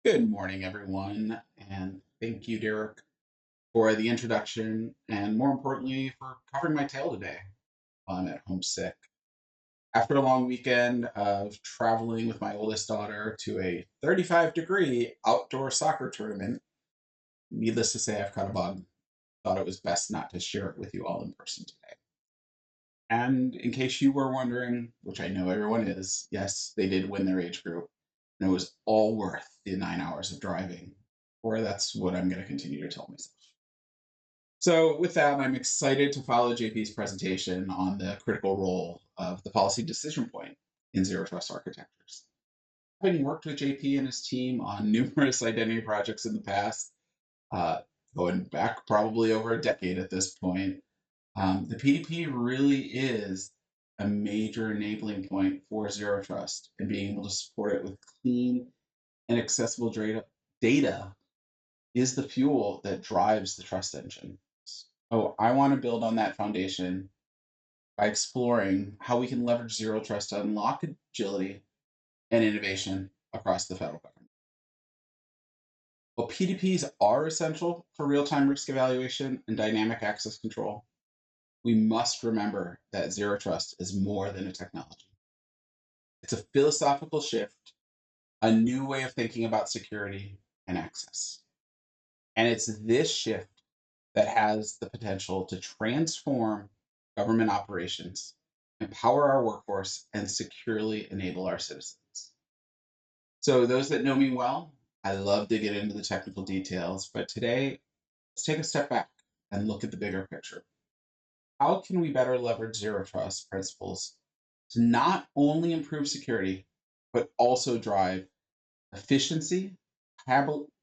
Good morning, everyone, and thank you, Derek, for the introduction and more importantly, for covering my tail today while I'm at home sick. After a long weekend of traveling with my oldest daughter to a 35-degree outdoor soccer tournament, needless to say, I've caught a bug. Thought it was best not to share it with you all in person today. And in case you were wondering, which I know everyone is, yes, they did win their age group, and it was all worth the 9 hours of driving. Or that's what I'm going to continue to tell myself. So, with that, I'm excited to follow JP's presentation on the critical role of the policy decision point in zero trust architectures. Having worked with JP and his team on numerous identity projects in the past, uh, going back probably over a decade at this point, the PDP really is a major enabling point for zero trust and being able to support it with clean and accessible data is the fuel that drives the trust engine. So I want to build on that foundation by exploring how we can leverage zero trust to unlock agility and innovation across the federal government. While PDPs are essential for real-time risk evaluation and dynamic access control, we must remember that zero trust is more than a technology. It's a philosophical shift, a new way of thinking about security and access. And it's this shift that has the potential to transform government operations, empower our workforce, and securely enable our citizens. So, those that know me well, I love to get into the technical details, but today, let's take a step back and look at the bigger picture. How can we better leverage zero trust principles to not only improve security, but also drive efficiency,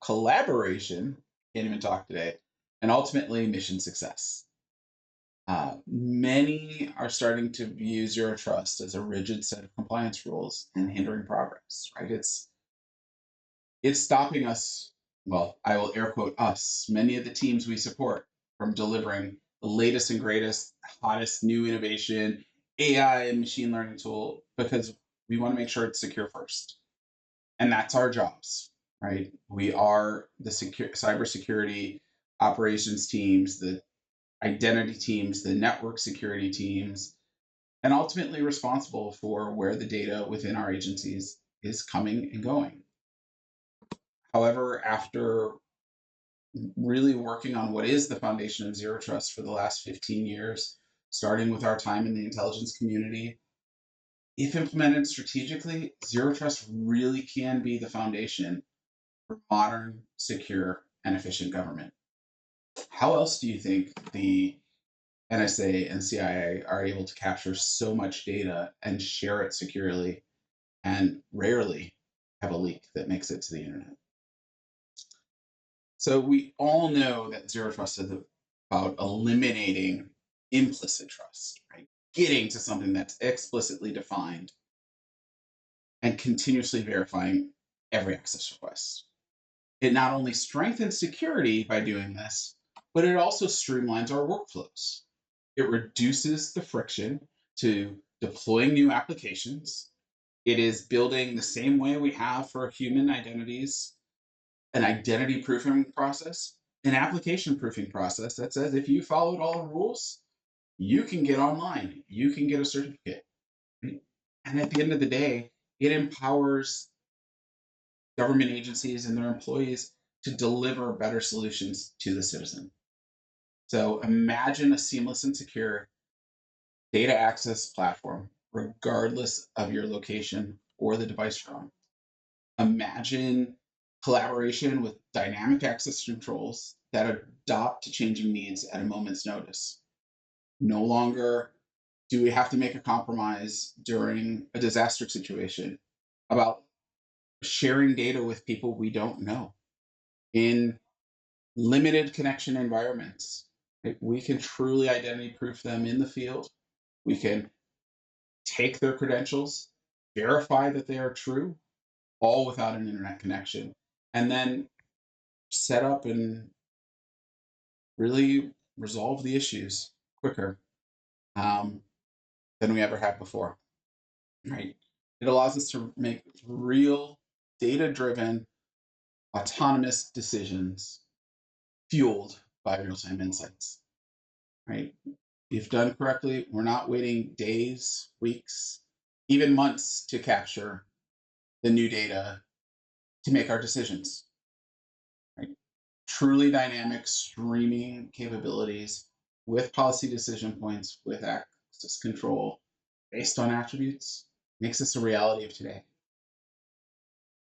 collaboration, can't even talk today, and ultimately mission success? Many are starting to view zero trust as a rigid set of compliance rules and hindering progress, right? It's stopping us, well, I will air quote us, many of the teams we support from delivering the latest and greatest, hottest new innovation, AI and machine learning tool, because we want to make sure it's secure first. And that's our jobs, right? We are the cybersecurity operations teams, the identity teams, the network security teams, and ultimately responsible for where the data within our agencies is coming and going. However, after really working on what is the foundation of zero trust for the last 15 years, starting with our time in the intelligence community, if implemented strategically, zero trust really can be the foundation for modern, secure, and efficient government. How else do you think the NSA and CIA are able to capture so much data and share it securely and rarely have a leak that makes it to the internet? So we all know that zero trust is about eliminating implicit trust, right? Getting to something that's explicitly defined and continuously verifying every access request. It not only strengthens security by doing this, but it also streamlines our workflows. It reduces the friction to deploying new applications. It is building the same way we have for human identities, an identity proofing process, an application proofing process that says if you followed all the rules, you can get online, you can get a certificate. Right? And at the end of the day, it empowers government agencies and their employees to deliver better solutions to the citizen. So imagine a seamless and secure data access platform, regardless of your location or the device you're on. Imagine collaboration with dynamic access controls that adapt to changing needs at a moment's notice. No longer do we have to make a compromise during a disaster situation about sharing data with people we don't know in limited connection environments. We can truly identity proof them in the field. We can take their credentials, verify that they are true, all without an internet connection, and then set up and really resolve the issues quicker um, than we ever have before. Right? It allows us to make real data-driven autonomous decisions fueled by real-time insights, right? If done correctly, we're not waiting days, weeks, even months to capture the new data to make our decisions, right? Truly dynamic streaming capabilities with policy decision points, with access control based on attributes makes this a reality of today.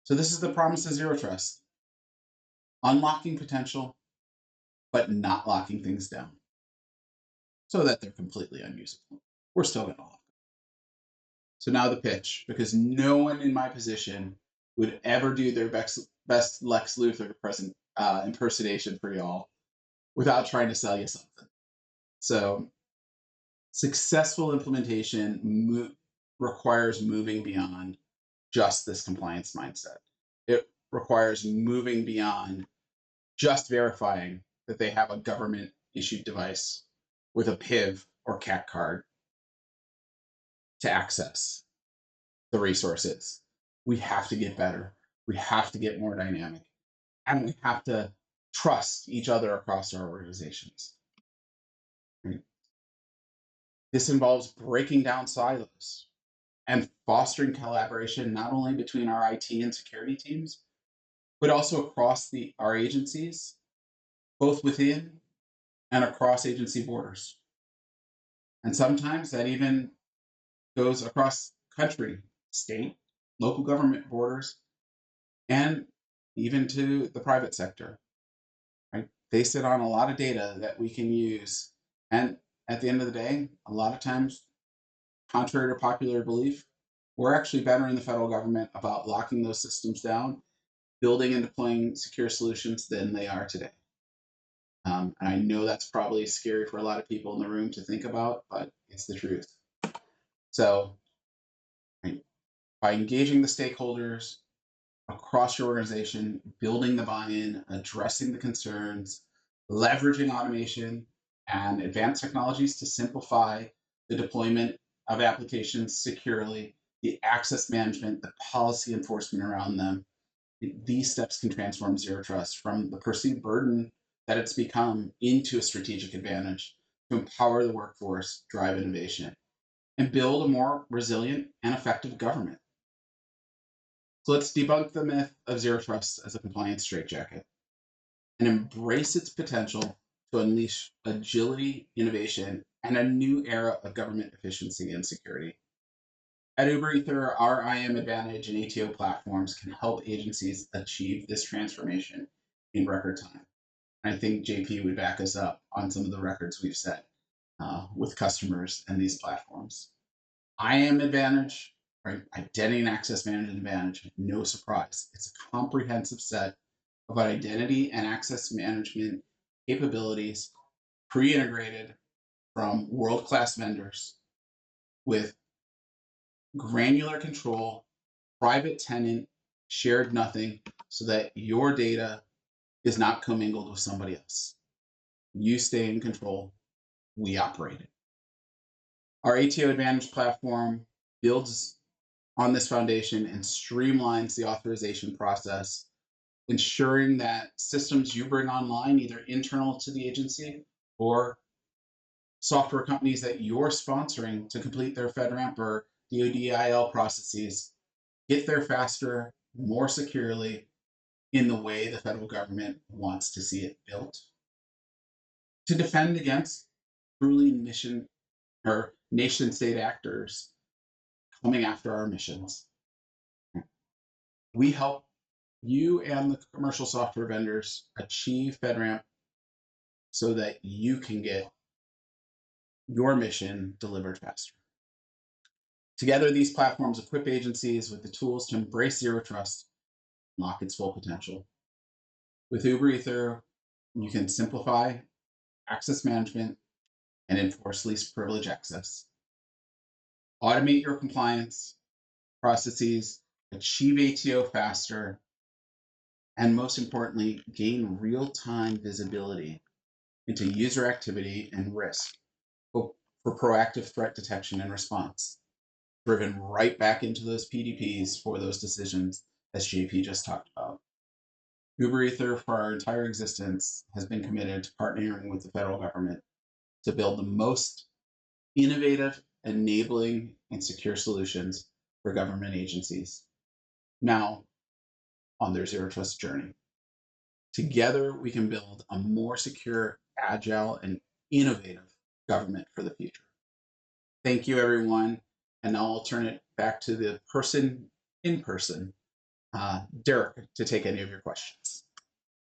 So this is the promise of zero trust: unlocking potential, but not locking things down so that they're completely unusable. We're still going to lock them. So now the pitch, because no one in my position would ever do their best Lex Luthor impersonation for y'all without trying to sell you something. So successful implementation requires moving beyond just this compliance mindset. It requires moving beyond just verifying that they have a government issued device with a PIV or CAT card to access the resources. We have to get better. We have to get more dynamic. And we have to trust each other across our organizations. This involves breaking down silos and fostering collaboration not only between our IT and security teams, but also across our agencies, both within and across agency borders. And sometimes that even goes across country, state, local government borders, and even to the private sector. Right? They sit on a lot of data that we can use. And at the end of the day, a lot of times, contrary to popular belief, we're actually better in the federal government about locking those systems down, building and deploying secure solutions than they are today. And I know that's probably scary for a lot of people in the room to think about, but it's the truth. So, right, by engaging the stakeholders across your organization, building the buy-in, addressing the concerns, leveraging automation and advanced technologies to simplify the deployment of applications securely, the access management, the policy enforcement around them, these steps can transform zero trust from the perceived burden that it's become into a strategic advantage to empower the workforce, drive innovation, and build a more resilient and effective government. So let's debunk the myth of zero trust as a compliance straitjacket and embrace its potential to unleash agility, innovation, and a new era of government efficiency and security. At Uber Ether, our IAM Advantage and ATO platforms can help agencies achieve this transformation in record time. I think JP would back us up on some of the records we've set with customers and these platforms. IAM Advantage, right? Identity and Access Management Advantage, no surprise. It's a comprehensive set of identity and access management capabilities pre-integrated from world-class vendors with granular control, private tenant, shared nothing, so that your data is not commingled with somebody else. You stay in control, we operate it. Our ATO Advantage platform builds on this foundation and streamlines the authorization process, ensuring that systems you bring online, either internal to the agency or software companies that you're sponsoring to complete their FedRAMP or DoDIL processes, get there faster, more securely, in the way the federal government wants to see it built. To defend against truly mission or nation state actors coming after our missions. We help you and the commercial software vendors achieve FedRAMP so that you can get your mission delivered faster. Together, these platforms equip agencies with the tools to embrace zero trust and unlock its full potential. With Uber Ether, you can simplify access management and enforce least privilege access. Automate your compliance processes, achieve ATO faster, and most importantly, gain real-time visibility into user activity and risk for proactive threat detection and response, driven right back into those PDPs for those decisions, as JP just talked about. Uber Ether, for our entire existence, has been committed to partnering with the federal government to build the most innovative, enabling, and secure solutions for government agencies now on their zero trust journey. Together, we can build a more secure, agile, and innovative government for the future. Thank you, everyone. And now I'll turn it back to the person in person, Derek, to take any of your questions.